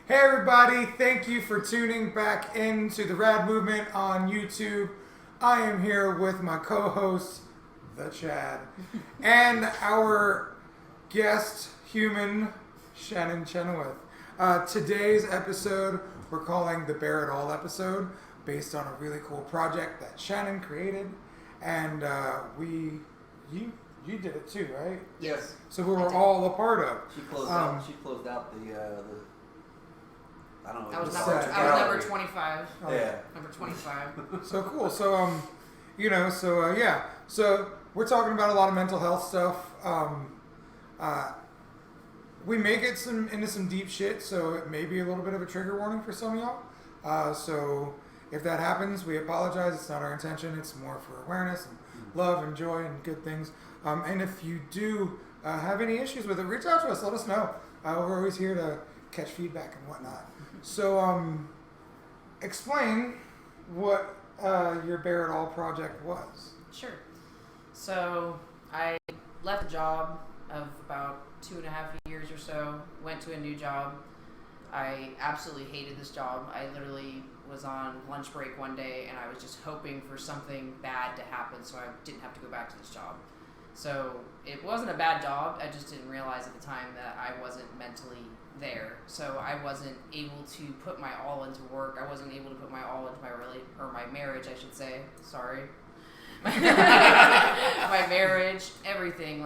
Hey everybody, thank you for tuning back into the Rad Movement on YouTube. I am here with my co-host, the Chad, and our guest human, Shannon Chenoweth. Today's episode we're calling the Bear It All episode, based on a really cool project that Shannon created, and you did it too, right? Yes. So we were all a part of. She closed out. She closed out the I don't know. I was gallery. number 25. Oh, yeah. Number 25. So cool. So So we're talking about a lot of mental health stuff. We may get into some deep shit, so it may be a little bit of a trigger warning for some of y'all. So if that happens, we apologize. It's not our intention. It's more for awareness and love and joy and good things. And if you do have any issues with it, reach out to us. Let us know. We're always here to catch feedback and whatnot. So explain what your Bear It All project was. Sure. So I left a job of about 2.5 years or so, went to a new job. I absolutely hated this job. I literally was on lunch break one day and I was just hoping for something bad to happen so I didn't have to go back to this job. So it wasn't a bad job, I just didn't realize at the time that I wasn't mentally there. So I wasn't able to put my all into work. I wasn't able to put my all into my marriage, I should say. Sorry. My marriage, everything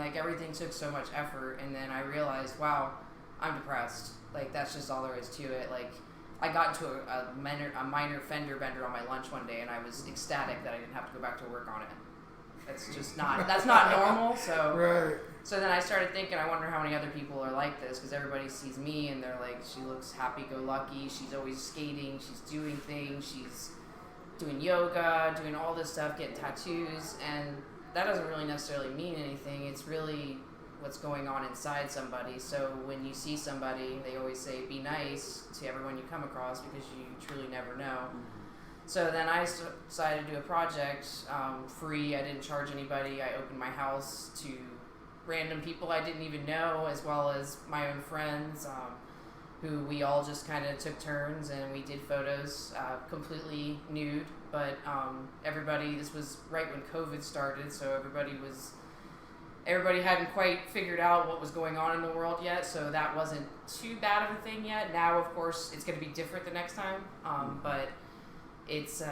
took so much effort, and then I realized, wow, I'm depressed. Like, that's just all there is to it. Like, I got into a minor fender bender on my lunch one day, and I was ecstatic that I didn't have to go back to work on it. That's not normal. So Right. So then I started thinking, I wonder how many other people are like this, because everybody sees me and they're like, she looks happy-go-lucky, she's always skating, she's doing things, she's doing yoga, doing all this stuff, getting tattoos, and that doesn't really necessarily mean anything. It's really what's going on inside somebody. So when you see somebody, they always say, be nice to everyone you come across, because you truly never know. So then I decided to do a project, free. I didn't charge anybody. I opened my house to random people I didn't even know, as well as my own friends, who we all just kind of took turns, and we did photos completely nude. But this was right when COVID started, so everybody hadn't quite figured out what was going on in the world yet, so that wasn't too bad of a thing yet. Now, of course, it's going to be different the next time, but it's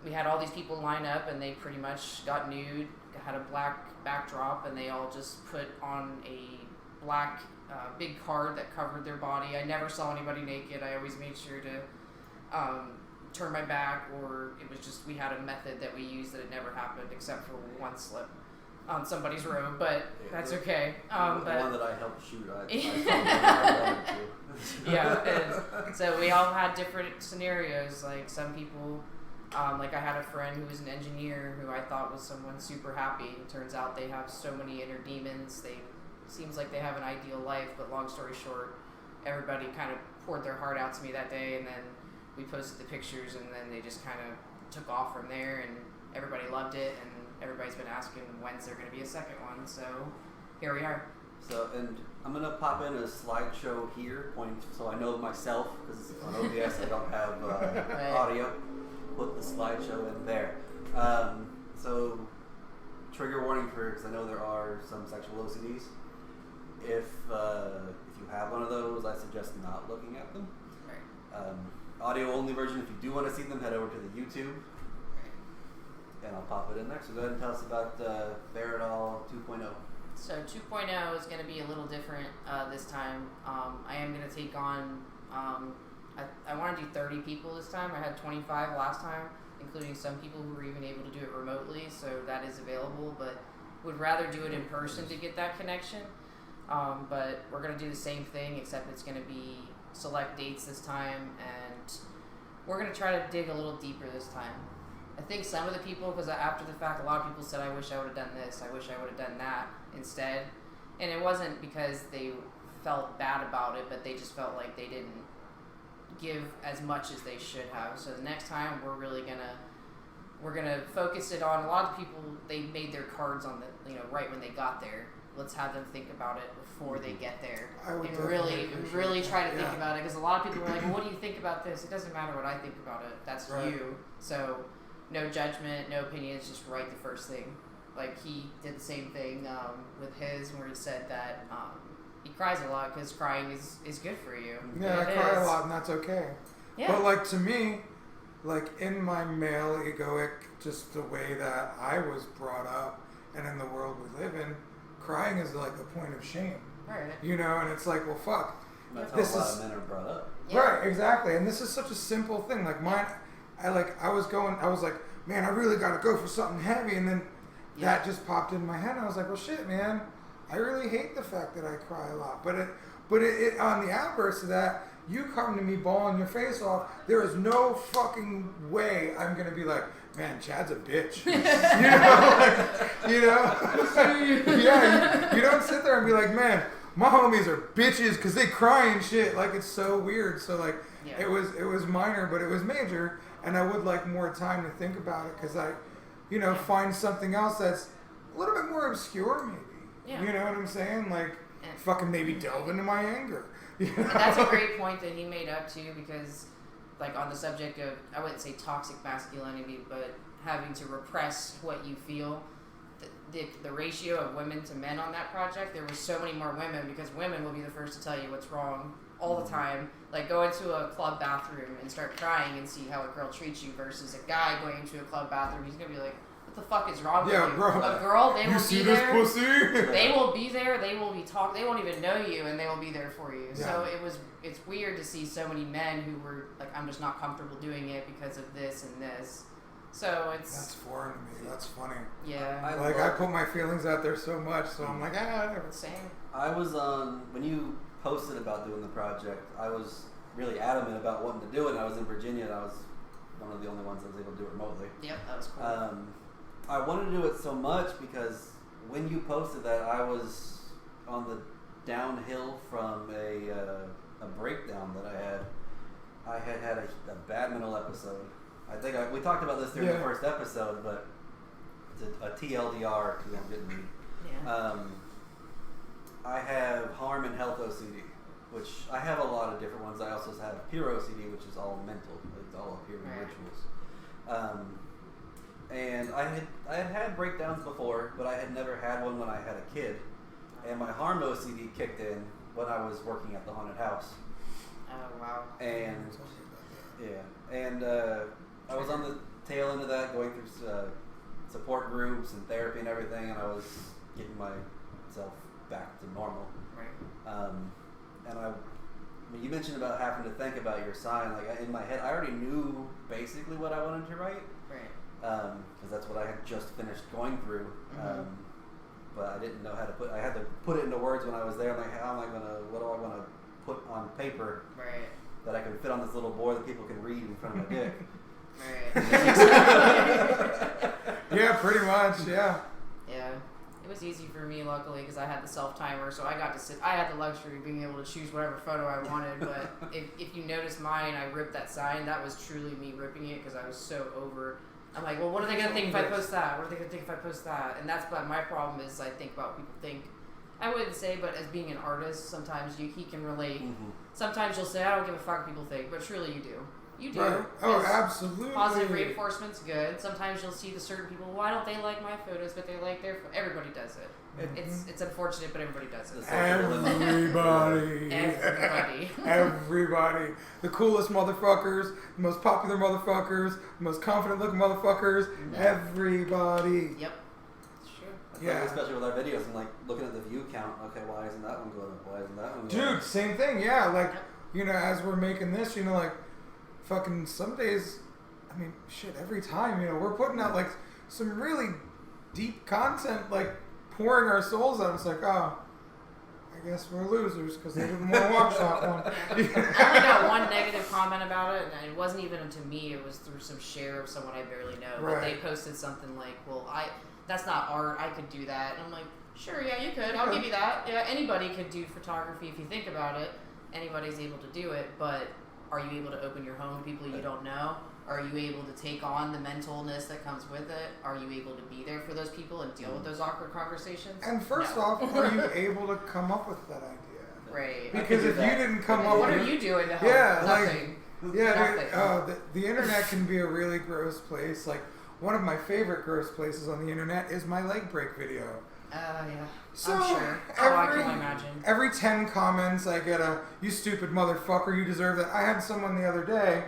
we had all these people line up, and they pretty much got nude, had a black backdrop, and they all just put on a black big card that covered their body. I never saw anybody naked. I always made sure to turn my back, or it was just, we had a method that we used that it never happened except for one slip on somebody's robe, but that's okay. The one that I helped shoot, Yeah, and so we all had different scenarios. Like, some people, like I had a friend who was an engineer who I thought was someone super happy. It turns out they have so many inner demons. Seems like they have an ideal life, but long story short, everybody kind of poured their heart out to me that day, and then we posted the pictures, and then they just kind of took off from there, and everybody loved it, and everybody's been asking when's there going to be a second one, so here we are. So, and I'm going to pop in a slideshow here, so I know myself, because on OBS I don't have audio. Put the slideshow in there. So, trigger warning because I know there are some sexual OCDs. If you have one of those, I suggest not looking at them. Right. Audio only version, if you do want to see them, head over to the YouTube. And I'll pop it in there. So go ahead and tell us about Bear It All 2.0. So 2.0 is going to be a little different this time. I am going to take on, I want to do 30 people this time. I had 25 last time, including some people who were even able to do it remotely, so that is available, but would rather do it in person to get that connection. But we're going to do the same thing, except it's going to be select dates this time, and we're going to try to dig a little deeper this time. I think some of the people, because after the fact, a lot of people said, I wish I would have done this, I wish I would have done that instead. And it wasn't because they felt bad about it, but they just felt like they didn't give as much as they should have. So the next time, we're gonna focus it on, a lot of people, they made their cards on the, right when they got there. let's have them think about it before they get there. I would And definitely really appreciate try to that. think Yeah. about it, because a lot of people are like, well, what do you think about this? It doesn't matter what I think about it. That's Right. you. So no judgment, no opinions, just write the first thing. Like he did the same thing with his, where he said that he cries a lot because crying is good for you. Yeah, I It cry a is. lot, and that's okay. Yeah. But like to me, like in my male egoic, just the way that I was brought up, and in the world we live in, crying is like a point of shame. Right. You know, and it's like, well, fuck. That's This how a lot is- of men are brought up. Yeah. Right, exactly. And this is such a simple thing. Like mine, I was like, man, I really got to go for something heavy, and then that just popped in my head. And I was like, well, shit, man, I really hate the fact that I cry a lot. But it on the outburst of that, you come to me bawling your face off. There is no fucking way I'm gonna be like, man, Chad's a bitch. Yeah, you don't sit there and be like, man, my homies are bitches because they cry and shit. Like, it's so weird. So like, it was minor, but it was major, and I would like more time to think about it because I, find something else that's a little bit more obscure, maybe. Yeah. You know what I'm saying? Like, fucking maybe delve into my anger. You know? And that's a great point that he made up too, because like on the subject of, I wouldn't say toxic masculinity, but having to repress what you feel, the ratio of women to men on that project, there was so many more women, because women will be the first to tell you what's wrong all the time. Like, go into a club bathroom and start crying and see how a girl treats you, versus a guy going into a club bathroom, he's gonna be like, what the fuck is wrong with you? Bro. A girl, they You will see be this there. pussy? They will be there. They will be they won't even know you, and they will be there for you. Yeah. So it's weird to see so many men who were like, I'm just not comfortable doing it because of this and this. So That's foreign to me. That's funny. yeah, I put my feelings out there so much, so I'm like, whatever. same. I was when you posted about doing the project, I was really adamant about wanting to do it. I was in Virginia, and I was one of the only ones that was able to do it remotely. Yep, that was cool. I wanted to do it so much because when you posted that, I was on the downhill from a breakdown that I had. I had a bad mental episode. I think we talked about this during the first episode, but it's a TLDR because I'm getting Yeah. I have harm and health OCD, which I have a lot of different ones. I also have pure OCD, which is all mental. It's all appearing rituals. And I had breakdowns before, but I had never had one when I had a kid. And my harm OCD kicked in when I was working at the haunted house. Oh wow. And I was on the tail end of that, going through support groups and therapy and everything, and I was getting myself back to normal. Right. When you mentioned about having to think about your sign, like in my head, I already knew basically what I wanted to write. Right. Because that's what I had just finished going through. Mm-hmm. But I didn't know how to I had to put it into words when I was there. I'm like, what do I want to put on paper Right. that I can fit on this little board that people can read in front of my dick? Right. Yeah, pretty much. Yeah. Yeah. It was easy for me, luckily, because I had the self-timer, so I got to sit. I had the luxury of being able to choose whatever photo I wanted, but if you notice mine, I ripped that sign. That was truly me ripping it, because I was so over. I'm like, well, what are they going to think if I post that? What are they going to think if I post that? And that's what my problem is. I think about what people think. I wouldn't say, but as being an artist, sometimes he can relate. Mm-hmm. Sometimes you'll say, I don't give a fuck what people think, but truly you do. You do. Right. Oh, 'Cause absolutely. positive reinforcement's good. Sometimes you'll see the certain people, why don't they like my photos, but they like their everybody does it. It's unfortunate, but everybody does it. Everybody. Everybody. Everybody. The coolest motherfuckers, the most popular motherfuckers, the most confident looking motherfuckers. Everybody. Yep. It's true. Like, especially with our videos, I'm like looking at the view count. Okay, why isn't that one going up? Why isn't that one going up? Dude, same thing. Yeah, like, as we're making this, like, fucking some days, I mean, shit, every time, we're putting out, like, some really deep content, like, pouring our souls out. It's like, oh, I guess we're losers because they didn't want to watch that one. I only got one negative comment about it, and it wasn't even to me. It was through some share of someone I barely know. Right. But they posted something like, well, that's not art. I could do that. And I'm like, sure, yeah, you could. I'll give you that. Yeah, anybody could do photography if you think about it. Anybody's able to do it, but are you able to open your home to people you don't know? Are you able to take on the mentalness that comes with it? Are you able to be there for those people and deal with those awkward conversations? And first off, are you able to come up with that idea? Right. Because if you didn't come up what with are you doing to help? Yeah, Nothing. The internet can be a really gross place. Like, one of my favorite gross places on the internet is my leg break video. Yeah. So I'm sure. I can imagine. Every 10 comments I get you stupid motherfucker, you deserve that. I had someone the other day,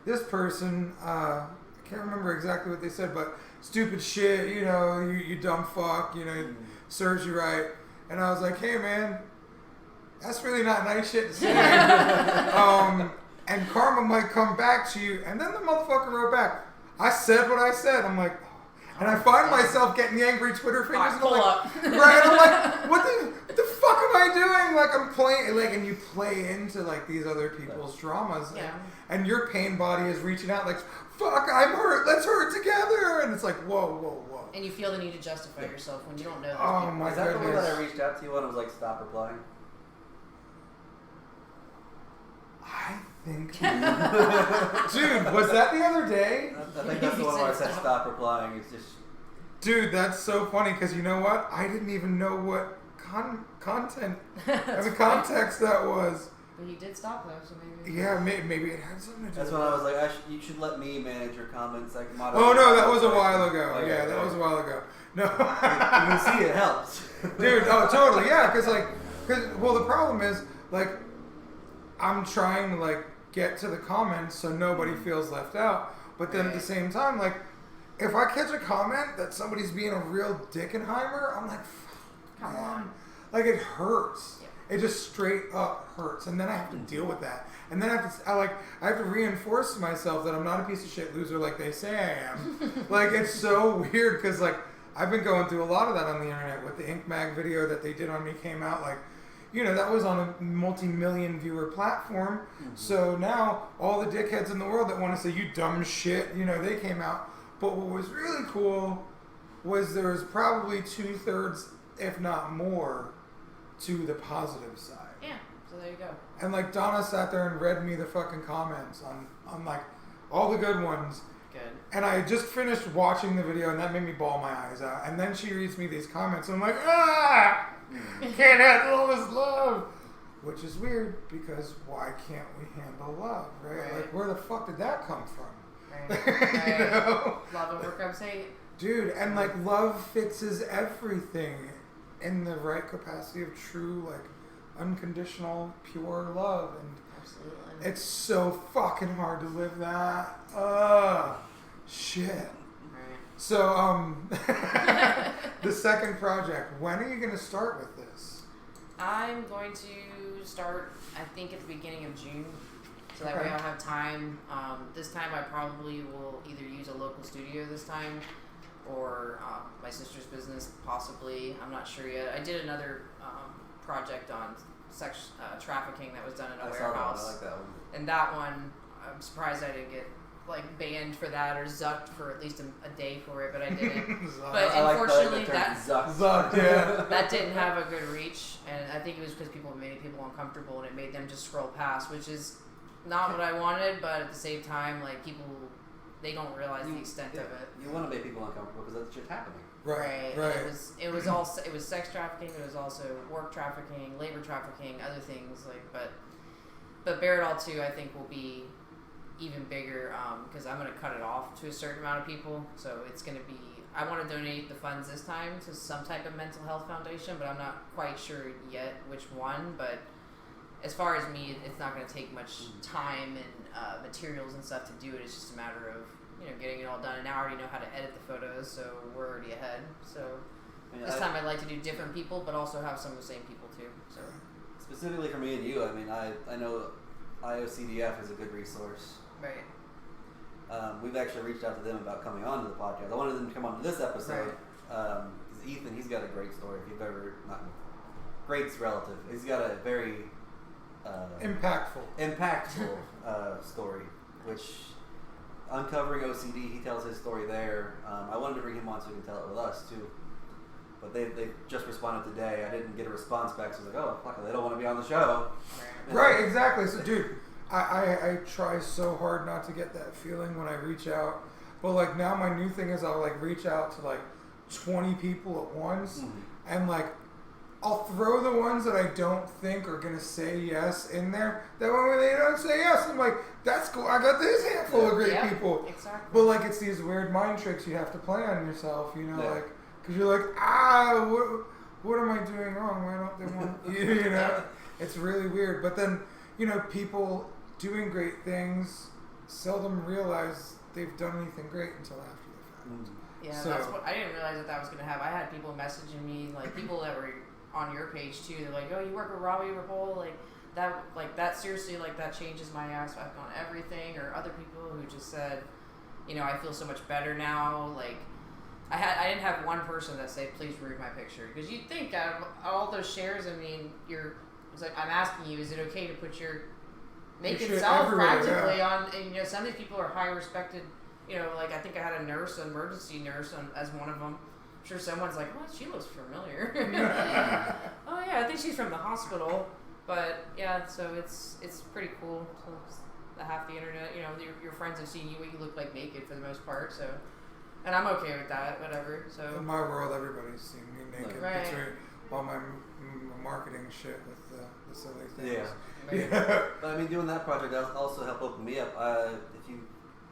this person, I can't remember exactly what they said, but stupid shit, you dumb fuck, serves you right. And I was like, hey man, that's really not nice shit to say. And karma might come back to you. And then the motherfucker wrote back, I said what I said. I'm like, and I find myself getting the angry Twitter fingers. And I'm like, right? I'm like, what the fuck am I doing? Like, I'm playing, like, and you play into, like, these other people's dramas. Yeah. And your pain body is reaching out, like, fuck, I'm hurt. Let's hurt together. And it's like, whoa. And you feel the need to justify yourself when you don't know those Oh, people. my Is that the one goodness. that I reached out to you on? I was like, stop replying. I think. Dude, was that the other day? I think that's the one where I said stop replying. It's just. Dude, that's so funny because you know what? I didn't even know what content and the context that was. But you did stop though, so maybe. Yeah, maybe it had something to do That's with when it. I was like, you should let me manage your comments. Like, Oh no, that was a while ago. Like, Yeah, that was a while ago. No. you can see it helps. Dude, oh totally, yeah, well the problem is, like, I'm trying to, like, get to the comments so nobody feels left out, but then at the same time, like, if I catch a comment that somebody's being a real Dickenheimer, I'm like, Come on. like, it hurts. Yeah. It just straight up hurts, and then I have to deal with that, and then I have to reinforce to myself that I'm not a piece of shit loser like they say I am. Like, it's so weird because, like, I've been going through a lot of that on the internet with the Ink Mag video that they did on me came out, like, that was on a multi-million viewer platform. Mm-hmm. So now all the dickheads in the world that want to say you dumb shit, they came out. But what was really cool was there was probably 2/3, if not more, to the positive side. Yeah, so there you go. And like Donna sat there and read me the fucking comments on like all the good ones. Good. And I just finished watching the video and that made me bawl my eyes out. And then she reads me these comments and I'm like, can't handle all this love. Which is weird because why can't we handle love, right? Like, where the fuck did that come from? Right. Love overcomes hate. Dude, and like love fixes everything in the right capacity of true, like, unconditional, pure love. And Absolutely. it's so fucking hard to live that. Shit. Right. So, the second project, when are you going to start with this? I'm going to start, I think, at the beginning of June. So that way I'll have time. This time I probably will either use a local studio this time or my sister's business, possibly. I'm not sure yet. I did another project on sex trafficking that was done in a warehouse. I like that one. And that one, I'm surprised I didn't get banned for that or zucked for at least a day for it, but I didn't. But unfortunately, Zucked, yeah. that didn't have a good reach, and I think it was because made people uncomfortable, and it made them just scroll past, which is not what I wanted, but at the same time, people, they don't realize the extent of it. You want to make people uncomfortable because that's shit's happening. Right. It was sex trafficking. It was also work trafficking, labor trafficking, other things but Bear It All too, I think, will be even bigger because I'm going to cut it off to a certain amount of people. So it's going to be. I want to donate the funds this time to some type of mental health foundation, but I'm not quite sure yet which one. But as far as me, it's not going to take much time and materials and stuff to do it. It's just a matter of getting it all done. And I already know how to edit the photos, so we're already ahead. So this time I'd like to do different people, but also have some of the same people too. So specifically for me and you, I know IOCDF is a good resource. Right. We've actually reached out to them about coming on to the podcast. I wanted them to come on to this episode because Ethan, he's got a great story. If you've ever great's relative. He's got a very impactful story, which uncovering OCD. He tells his story there. I wanted to bring him on so he can tell it with us too. But they just responded today. I didn't get a response back, so I was like, oh, fuck it, they don't want to be on the show. Right, exactly. So, dude, I try so hard not to get that feeling when I reach out. But like now my new thing is I'll like reach out to like 20 people at once, and like I'll throw the ones that I don't think are gonna say yes in there. That way when they don't say yes, I'm like, that's cool. I got this handful of great people. Exactly. But like it's these weird mind tricks you have to play on yourself, you know, like because you're like, what am I doing wrong? Why don't they want you? You know, it's really weird. But then you know, people doing great things seldom realize they've done anything great until after the fact. Yeah, so, that's what I didn't realize that was going to happen. I had people messaging me, like people that were on your page too. They're like, "Oh, you work with Robbie Rapole, like that seriously, like that changes my aspect on everything." Or other people who just said, you know, I feel so much better now. Like I didn't have one person that said, "Please remove my picture," because you'd think out of all those shares, I mean, it's like I'm asking you, is it okay to put your naked self practically on? And you know, some of these people are high respected. You know, like I think I had a nurse, an emergency nurse, as one of them. I'm sure someone's like, "Well, she looks familiar." Oh yeah, I think she's from the hospital. But yeah, so it's pretty cool. So half the internet, you know, your friends have seen you what you look like naked for the most part. So, and I'm okay with that. Whatever. So in my world, everybody's seen me naked. Right. Between all my marketing shit with the silly things. Yeah. But I mean, doing that project also helped open me up. If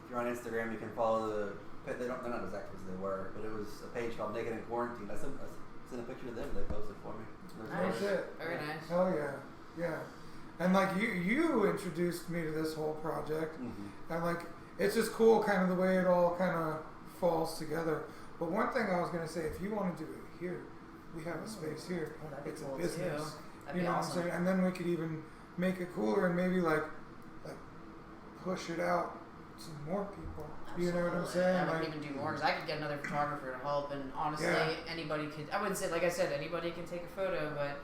you're on Instagram, you can follow the. They're not as active as they were, but it was a page called Naked in Quarantine. I sent a picture to them. They posted for me. Nice. Very nice. nice. Hell yeah. And like you introduced me to this whole project, and like it's just cool, kind of the way it all kind of falls together. But one thing I was gonna say, if you want to do it here, we have a space here. It's cool a business. That'd you know awesome. what I'm saying? And then we could even make it cooler and maybe like push it out to more people. Absolutely. You know what I'm saying? I would even do more because I could get another photographer to help, and honestly, anybody could. I wouldn't say, like I said, anybody can take a photo, but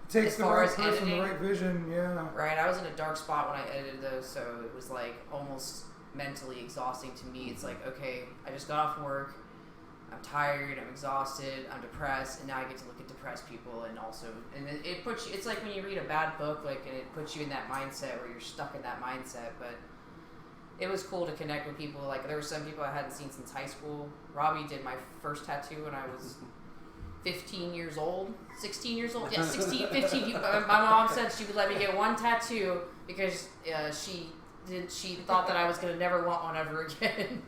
it takes as the far right as person, editing, the right vision. Yeah. Right. I was in a dark spot when I edited those, so it was like almost mentally exhausting to me. It's like, okay, I just got off work. I'm tired, I'm exhausted, I'm depressed, and now I get to look at depressed people, and it puts you, it's like when you read a bad book, like, and it puts you in that mindset where you're stuck in that mindset. But it was cool to connect with people. Like, there were some people I hadn't seen since high school. Robbie did my first tattoo when I was 15 years old, 16 years old. Yeah, 16, 15. My mom said she would let me get one tattoo because she thought that I was going to never want one ever again.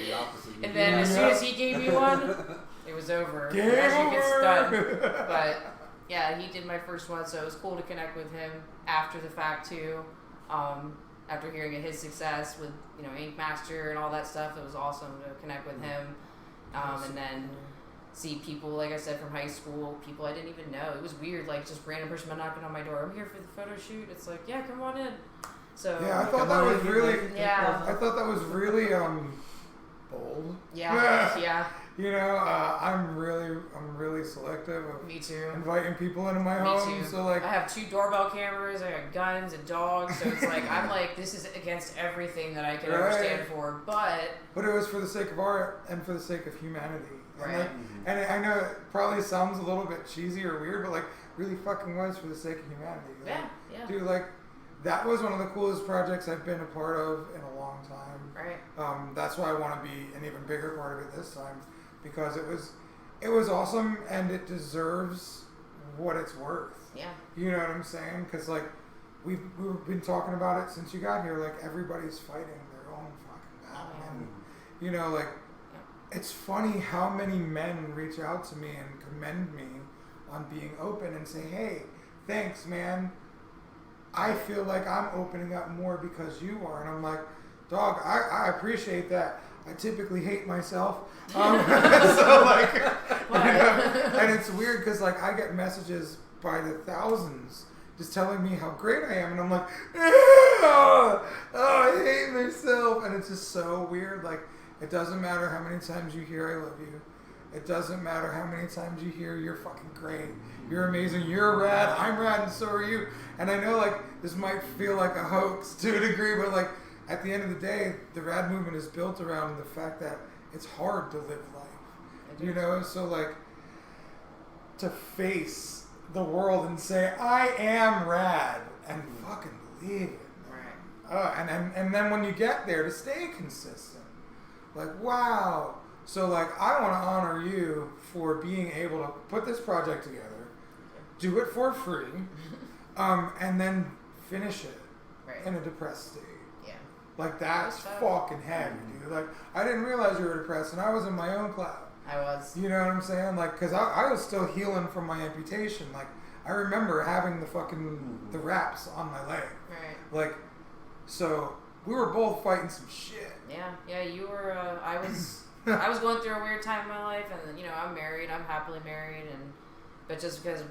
The opposite. And then as soon as he gave me one, it was over. As you get done. But yeah, he did my first one, so it was cool to connect with him after the fact too. After hearing of his success with Ink Master and all that stuff, it was awesome to connect with him. And then see people, like I said, from high school, people I didn't even know. It was weird, like just random person knocking on my door. I'm here for the photo shoot. It's like, yeah, come on in. So yeah, I thought that was really. Yeah. I thought that was really bold. Yeah. Yeah. I'm really selective of Me too. inviting people into my Me home. too. So like, I have 2 doorbell cameras. I got guns and dogs. So it's like I'm like, this is against everything that I can ever stand for. But it was for the sake of art and for the sake of humanity. Right. And I know it probably sounds a little bit cheesy or weird, but like really fucking was for the sake of humanity. Like, yeah. Dude, like that was one of the coolest projects I've been a part of in a long time. Right. That's why I want to be an even bigger part of it this time, because it was awesome and it deserves what it's worth. Yeah. You know what I'm saying? Because like we've been talking about it since you got here. Like everybody's fighting their own fucking battle, and like it's funny how many men reach out to me and commend me on being open and say, "Hey, thanks, man. I feel like I'm opening up more because you are." And I'm like, dog, I appreciate that. I typically hate myself. So like, and it's weird because like I get messages by the thousands just telling me how great I am. And I'm like, I hate myself. And it's just so weird. Like, it doesn't matter how many times you hear I love you. It doesn't matter how many times you hear you're fucking great, you're amazing, you're rad, I'm rad, and so are you. And I know like this might feel like a hoax to a degree, but like at the end of the day, the Rad Movement is built around the fact that it's hard to live life. So like to face the world and say, I am rad, and fucking believe it. Right. and then when you get there, to stay consistent. Like, wow. So, like, I want to honor you for being able to put this project together, do it for free, and then finish it in a depressed state. Yeah. Like, that's fucking heavy, dude. Like, I didn't realize you were depressed, and I was in my own cloud. I was. You know what I'm saying? Like, because I was still healing from my amputation. Like, I remember having the wraps on my leg. Right. Like, so we were both fighting some shit. Yeah, you were, I was going through a weird time in my life, and, you know, I'm married, I'm happily married, but just because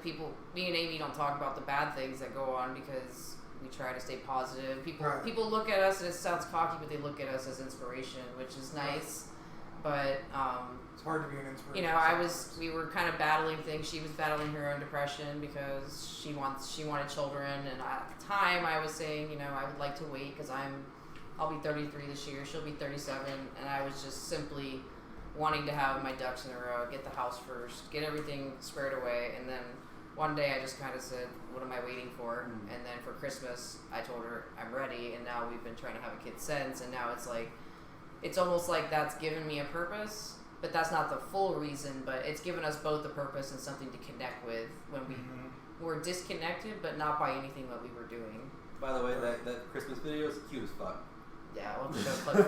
me and Amy don't talk about the bad things that go on because we try to stay positive. People look at us, and it sounds cocky, but they look at us as inspiration, which is nice, but, it's hard to be an inspiration. You know, we were kind of battling things. She was battling her own depression because she wanted children, and at the time I was saying, you know, I would like to wait because I'll be 33 this year, she'll be 37, and I was just simply wanting to have my ducks in a row, get the house first, get everything squared away, and then one day I just kind of said, what am I waiting for? And then for Christmas, I told her I'm ready, and now we've been trying to have a kid since, and now it's like, it's almost like that's given me a purpose, but that's not the full reason, but it's given us both a purpose and something to connect with when we were disconnected, but not by anything that we were doing. By the way, that Christmas video is cute as fuck. Yeah, I'll show a clip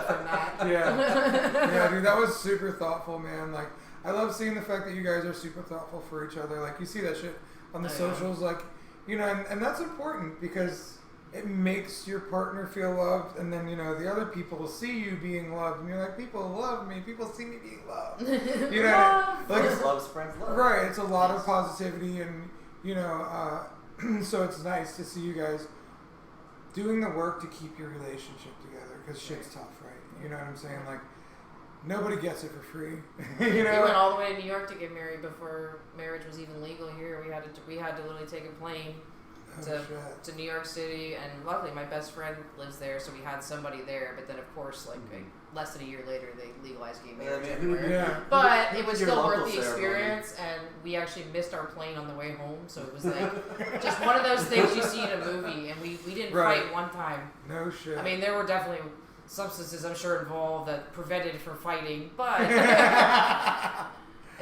from that. Yeah, dude, that was super thoughtful, man. Like, I love seeing the fact that you guys are super thoughtful for each other. Like, you see that shit on the socials, like, you know, and that's important because it makes your partner feel loved, and then, you know, the other people will see you being loved, and you're like, people love me, people see me being loved. You know, like, love spreads love. Right, it's a lot of positivity, and, you know, so it's nice to see you guys doing the work to keep your relationship together, because shit's tough, right? You know what I'm saying? Like, nobody gets it for free. You know? We went all the way to New York to get married before marriage was even legal here. We had to literally take a plane to New York City, and luckily my best friend lives there, so we had somebody there. But then, of course, like less than a year later, they legalized gay marriage everywhere. But it was still worth the experience, and we actually missed our plane on the way home. So it was like just one of those things you see in a movie, and we didn't fight one time. No shit. I mean, there were definitely substances, I'm sure, involved that prevented it from fighting, but I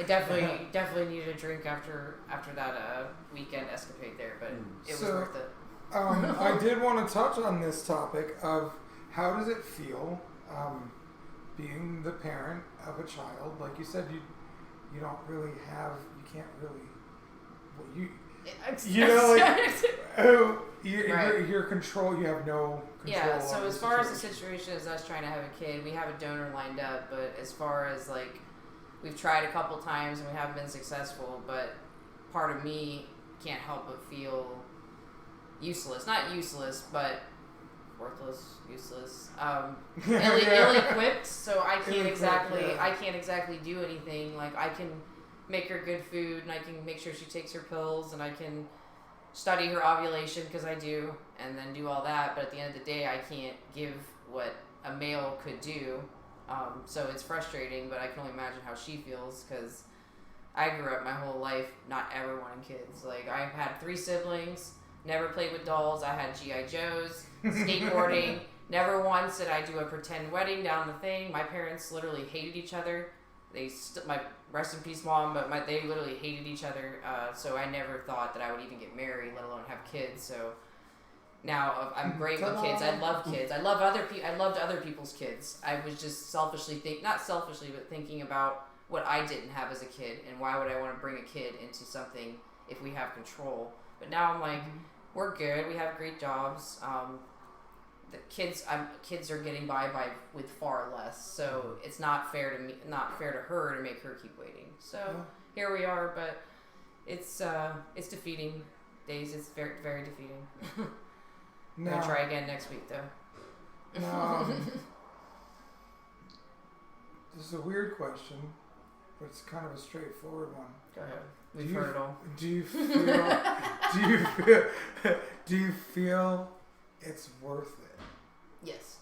definitely needed a drink after that weekend escapade there, but it was worth it. I did want to touch on this topic of how does it feel being the parent of a child. Like you said, you don't really have, you can't really, you know, like, your control, you have no control. Yeah, so as far as the situation is us trying to have a kid, we have a donor lined up, but as far as like, we've tried a couple times and we haven't been successful, but part of me can't help but feel useless. Not useless, but worthless, useless, ill-equipped. So I can't exactly do anything. Like, I can make her good food, and I can make sure she takes her pills, and I can study her ovulation because I do, and then do all that. But at the end of the day, I can't give what a male could do. So it's frustrating, but I can only imagine how she feels because I grew up my whole life not ever wanting kids. Like, I've had 3 siblings, never played with dolls. I had G.I. Joes, skateboarding. Never once did I do a pretend wedding down the thing. My parents literally hated each other. My rest in peace, mom, but they literally hated each other. So I never thought that I would even get married, let alone have kids. So now I'm great with kids. I love kids. I loved other people's kids. I was just not selfishly, but thinking about what I didn't have as a kid, and why would I want to bring a kid into something if we have control. But now I'm like, we're good. We have great jobs. The kids are getting by with far less. So it's not fair to me, not fair to her to make her keep waiting. So here we are, but it's defeating days. It's very, very defeating. I'm gonna try again next week, though. This is a weird question, but it's kind of a straightforward one. Go ahead. We've heard it all. Do you feel it's worth it? Yes.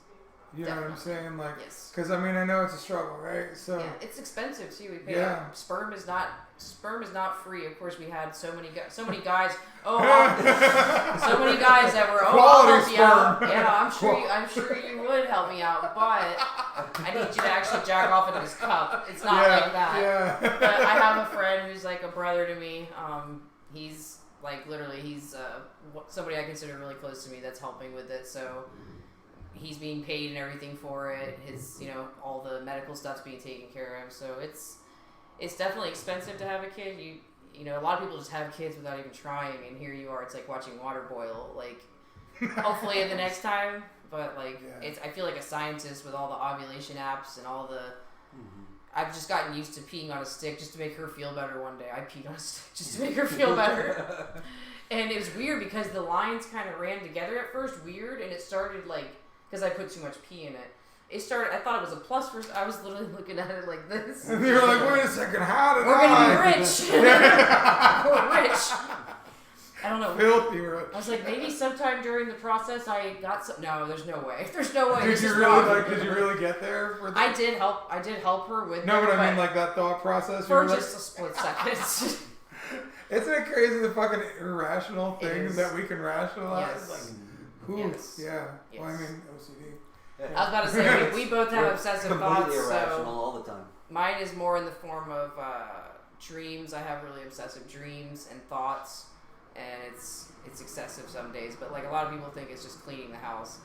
You know what I'm saying? Like, yes. Because I mean, I know it's a struggle, right? So yeah, it's expensive too. We pay. Sperm is not free. Of course, we had so many guys. So many guys that were I'll help you out. Yeah, I'm sure you would help me out, but I need you to actually jack off into this cup. It's not like that. Yeah. But I have a friend who's like a brother to me. He's like literally he's somebody I consider really close to me that's helping with it. So. He's being paid and everything for it. His, all the medical stuff's being taken care of. So it's definitely expensive to have a kid. You know, a lot of people just have kids without even trying, and here you are. It's like watching water boil. Like, hopefully the next time. But like, I feel like a scientist with all the ovulation apps and all the. I've just gotten used to peeing on a stick just to make her feel better. One day I peed on a stick just to make her feel better, and it was weird because the lines kind of ran together at first, weird, and it started like. Because I put too much pee in it. I thought it was a plus first. I was literally looking at it like this. And you were like, wait a second, how did We're going to be rich. We're rich. I don't know. Filthy rich. I was like, maybe sometime during the process I got some. No, there's no way. There's no way. Did you really get there? I did help her with No, but I mean like that thought process. For just a split second. Isn't it crazy the fucking irrational things that we can rationalize? Yes. Like, yes. Yeah. Yes. Well, I mean, OCD. Yeah. I was about to say, we both have obsessive thoughts. Completely irrational so all the time. Mine is more in the form of dreams. I have really obsessive dreams and thoughts, and it's excessive some days. But like a lot of people think it's just cleaning the house.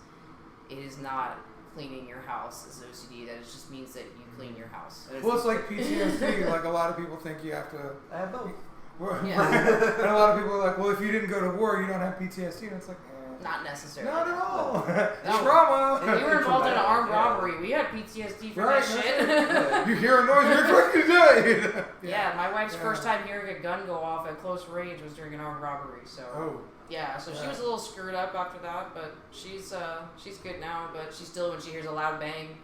It is not cleaning your house as OCD. That it just means that you clean your house. Well, it's like PTSD. Like a lot of people think you have to. I have both. Yeah. And a lot of people are like, well, if you didn't go to war, you don't have PTSD. And it's like, not necessarily. not at all. No. Trauma. If you were involved in an armed robbery, we had PTSD for that shit. You hear a noise, you're expecting to die. Yeah, my wife's first time hearing a gun go off at close range was during an armed robbery. So yeah, so she was a little screwed up after that, but she's good now. But she still, when she hears a loud bang,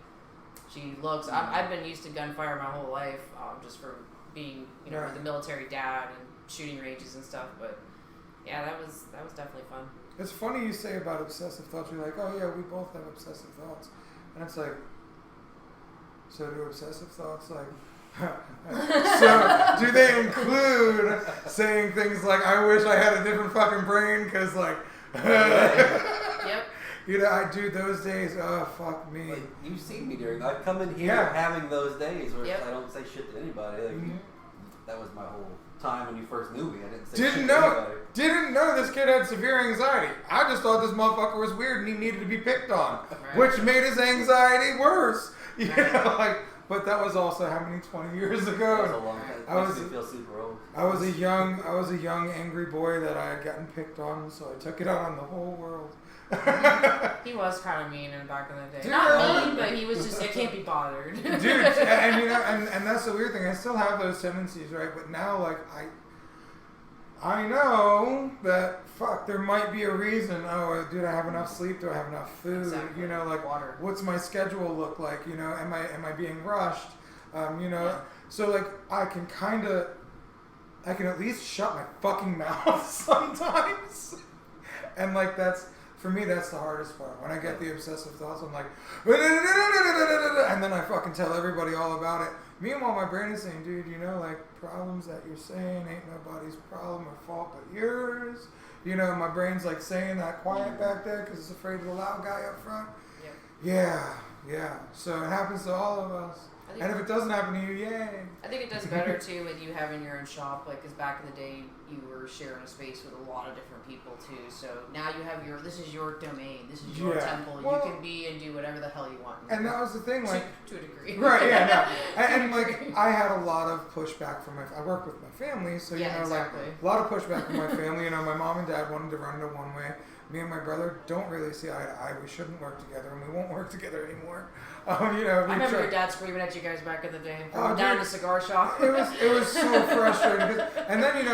she looks. I've been used to gunfire my whole life, just from being with the military dad and shooting ranges and stuff. But yeah, that was definitely fun. It's funny you say about obsessive thoughts. You're like, oh yeah, we both have obsessive thoughts, and it's like, so do obsessive thoughts so do they include saying things like, I wish I had a different fucking brain because like, yep. I do those days. Oh fuck me. Like, you've seen me during. I've come in here having those days where I don't say shit to anybody. Like that was my whole time when you first knew me. I didn't say shit to anybody. Didn't know this kid had severe anxiety. I just thought this motherfucker was weird and he needed to be picked on, which made his anxiety worse. But that was also how many 20 years ago. That was a long time. Makes me feel super old. I was a young angry boy that I had gotten picked on, so I took it out on the whole world. He was kind of mean in the back of the day. Dude, not mean, but he was just, I can't be bothered. Dude, and that's the weird thing. I still have those tendencies, right? But now, like, I know that, there might be a reason. Oh, did I have enough sleep? Do I have enough food? Exactly. Water. What's my schedule look like? Am I being rushed? So like I can at least shut my fucking mouth sometimes. And like for me, that's the hardest part. When I get the obsessive thoughts, I'm like, and then I fucking tell everybody all about it. Meanwhile, my brain is saying, dude, problems that you're saying ain't nobody's problem or fault but yours. My brain's like saying that quiet back there because it's afraid of the loud guy up front. Yeah. So it happens to all of us. And if it doesn't happen to you, yay. I think it does better too with you having your own shop, because back in the day you were sharing a space with a lot of different people too. So now you have this is your domain, this is your temple. Well, you can be and do whatever the hell you want. And that was the thing, like to a degree. Right? Yeah. No. And like I had a lot of pushback from I work with my family, so exactly. like a lot of pushback from my family. My mom and dad wanted to run it one way. Me and my brother don't really see eye to eye. We shouldn't work together, and we won't work together anymore. I remember your dad screaming at you guys back in the day. Down in the cigar shop. It was so frustrating. And then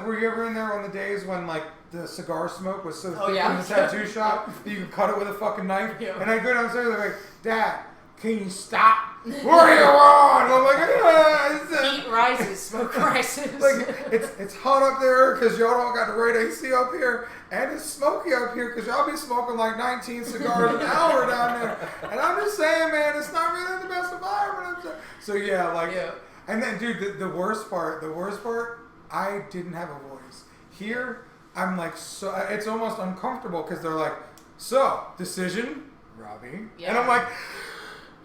were you ever in there on the days when like the cigar smoke was so thick in the tattoo shop that you could cut it with a fucking knife? Yeah. And I go downstairs and I'm like, Dad, can you stop? What do you want? And I'm like, Heat rises, smoke rises. like it's hot up there because y'all don't got the right AC up here, and it's smoky up here because y'all be smoking like 19 cigars an hour down there. And I'm just saying, man, it's not really the best environment. So yeah, like, and then dude, the worst part, I didn't have a voice. Here, I'm like, so it's almost uncomfortable because they're like, so decision, Robbie, and I'm like.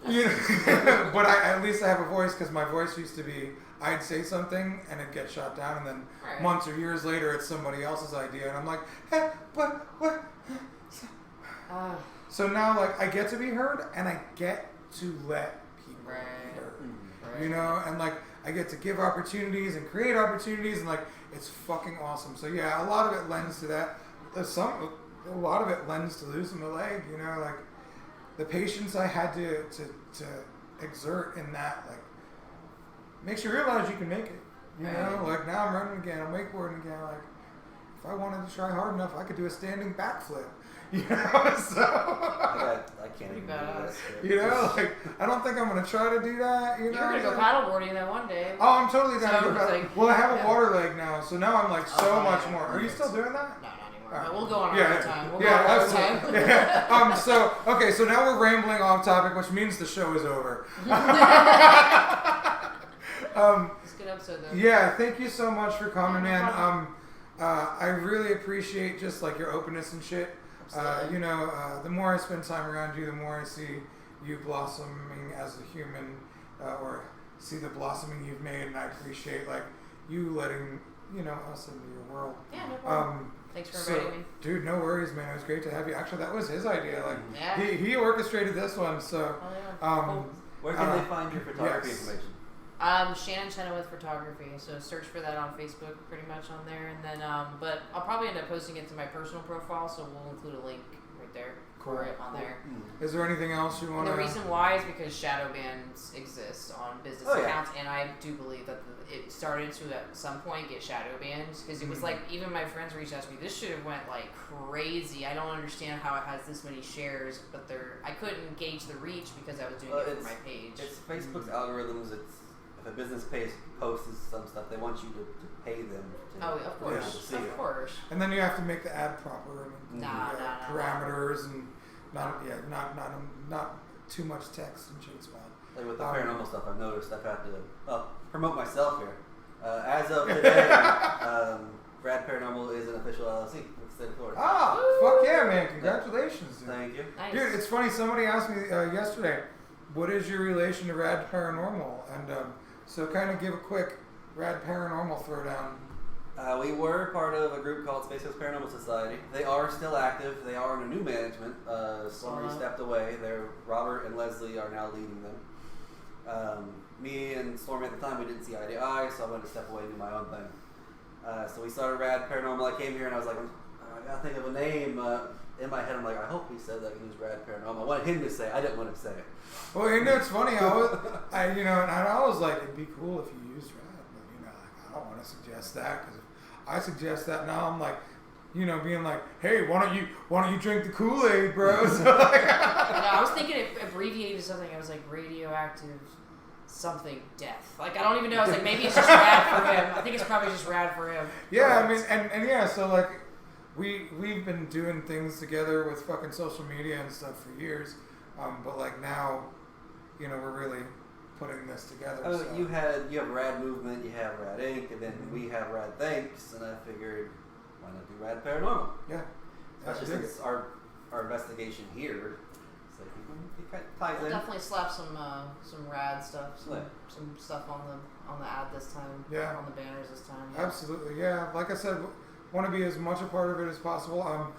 You know, but at least I have a voice because my voice used to be I'd say something and it'd get shot down, and then months or years later it's somebody else's idea, and I'm like, hey, but what? So now, like, I get to be heard and I get to let people be heard, you know, and like I get to give opportunities and create opportunities, and like it's fucking awesome. So yeah, a lot of it lends to that. A lot of it lends to losing the leg, you know, like. The patience I had to exert in that, like, makes you realize you can make it. You know, like now I'm running again, I'm wakeboarding again. Like, if I wanted to try hard enough, I could do a standing backflip. You know, so I can't even do that. You know, like I don't think I'm gonna try to do that. You know, you're gonna go paddleboarding that one day. Oh, I'm totally down to go paddle. Like, well, I have a water leg now, so now I'm like so much more. Are you still doing that? No. But we'll go on our own time. Absolutely. So now we're rambling off topic, which means the show is over. It's a good episode, though. Yeah, thank you so much for coming in. I really appreciate just like your openness and shit. You know, the more I spend time around you, the more I see you blossoming as a human, or see the blossoming you've made, and I appreciate like you letting us into your world. Yeah, no problem. Thanks for inviting me. Dude, no worries, man. It was great to have you. Actually, that was his idea. Like, he orchestrated this one. So, where can they find your photography information? Shannon Chenoweth Photography. So search for that on Facebook, pretty much on there. And then, but I'll probably end up posting it to my personal profile. So we'll include a link right there for it on there. Is there anything else you want to? The reason why is because shadow bans exist on business accounts, and I do believe that it started to at some point get shadow banned because it was like even my friends reached out to me. This should have went like crazy. I don't understand how it has this many shares, but I couldn't gauge the reach because I was doing it for my page. It's Facebook's algorithms. It's if a business posts some stuff, they want you to pay them. Of course. And then you have to make the ad proper and parameters and not too much text and shit. Like with the paranormal stuff, I've noticed I've had to promote myself here. As of today, Rad Paranormal is an official LLC with the state of Florida. Fuck yeah, man! Congratulations, dude. Thank you. Nice. Dude, it's funny. Somebody asked me yesterday, "What is your relation to Rad Paranormal?" And so kind of give a quick Rad Paranormal throwdown. We were part of a group called Space Coast Paranormal Society. They are still active. They are under new management. Somebody stepped away. Robert and Leslie are now leading them. Me and Stormy at the time, we didn't see eye to eye, so I wanted to step away and do my own thing. So we started Rad Paranormal. I came here and I was like, I gotta think of a name. In my head, I'm like, I hope he said that I can use Rad Paranormal. I wanted him to say it. I didn't want to say it. Well, you know, it's funny. I was like, it'd be cool if you used Rad, but I don't want to suggest that because if I suggest that now, I'm like, being like, hey, why don't you drink the Kool-Aid, bro? So I was thinking it abbreviated something. I was like radioactive something death. Like I don't even know. I was like maybe it's just rad for him. I think it's probably just rad for him. Yeah, I mean, and yeah, so like we've been doing things together with fucking social media and stuff for years, but like now, we're really putting this together. So. You have Rad Movement, you have Rad Inc., and then we have Rad Thanks, and I figured, why not do Rad Paranormal? Yeah. Especially since our investigation here, so it kind of ties in. Definitely slap some rad stuff, some stuff on the ad this time. Yeah. On the banners this time. Yeah. Absolutely, yeah. Like I said, want to be as much a part of it as possible.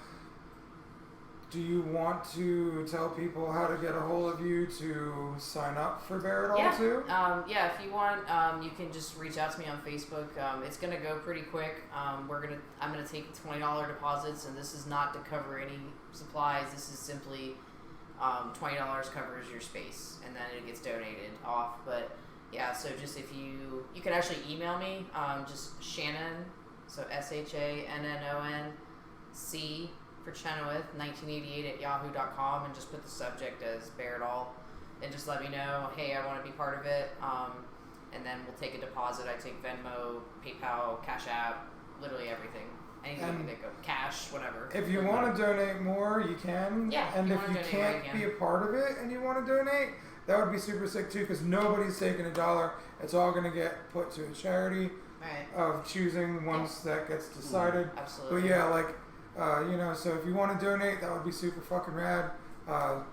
Do you want to tell people how to get a hold of you to sign up for Bear It All too? If you want, you can just reach out to me on Facebook. It's gonna go pretty quick. I'm gonna take $20 deposits, and this is not to cover any supplies. This is simply $20 covers your space, and then it gets donated off. But yeah, so just if you can actually email me, just Shannon, so SHANNONC for Chenoweth 1988 at yahoo.com, and just put the subject as Bear It All. and just let me know, hey, I want to be part of it. And then we'll take a deposit. I take Venmo, PayPal, Cash App, literally everything. Anything you can think of. Cash, whatever. If you want to donate more, you can. Yeah. And if you can't be a part of it and you want to donate, that would be super sick too, because nobody's taking $1. It's all going to get put to a charity of choosing once that gets decided. Absolutely. But yeah, like, so if you want to donate, that would be super fucking rad. We'll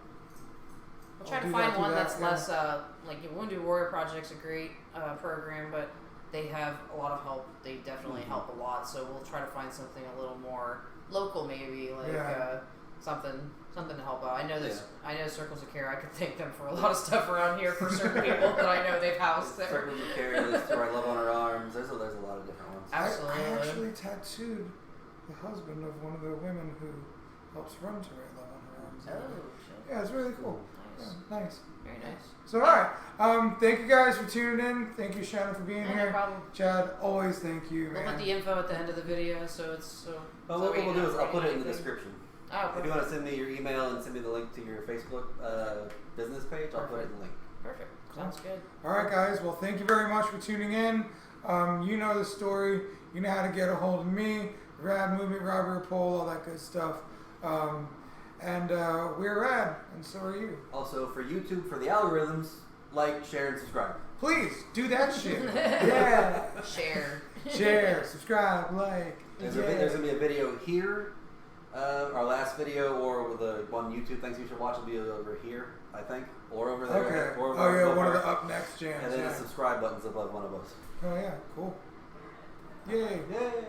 try to find one that's less, like, Wound Warrior Project's a great program, but they have a lot of help. They definitely help a lot, so we'll try to find something a little more local, maybe, like something to help out. I know Circles of Care. I could thank them for a lot of stuff around here for certain people that I know they've housed there. Circles of Care, there's To Our Love on Our Arms. There's a lot of different ones. Absolutely. I actually tattooed the husband of one of the women who helps run To Our Love on Her Arms. Oh, shit. Yeah, it's really cool. Nice. Yeah, nice. Very nice. So, alright. Thank you guys for tuning in. Thank you, Shannon, for being here. No problem. Chad, always thank you, man. We'll put the info at the end of the video, so it's so. Well, what we'll do is I'll put it in the description. Oh, if you want to send me your email and send me the link to your Facebook business page, I'll put it in the link. Perfect. Sounds good. Alright, guys. Well, thank you very much for tuning in. You know the story. You know how to get a hold of me. Rad Movement, Robert Pole, all that good stuff. And we're rad, and so are you. Also, for YouTube, for the algorithms, like, share, and subscribe. Please, do that shit. Yeah. Share, subscribe, like. There's going to be a video here. Our last video, or the one YouTube things you should watch will be over here, I think. Or over there. Okay. Or over One of the up next jams. And then the subscribe button's above one of us. Oh, yeah. Cool. Yay. Yay.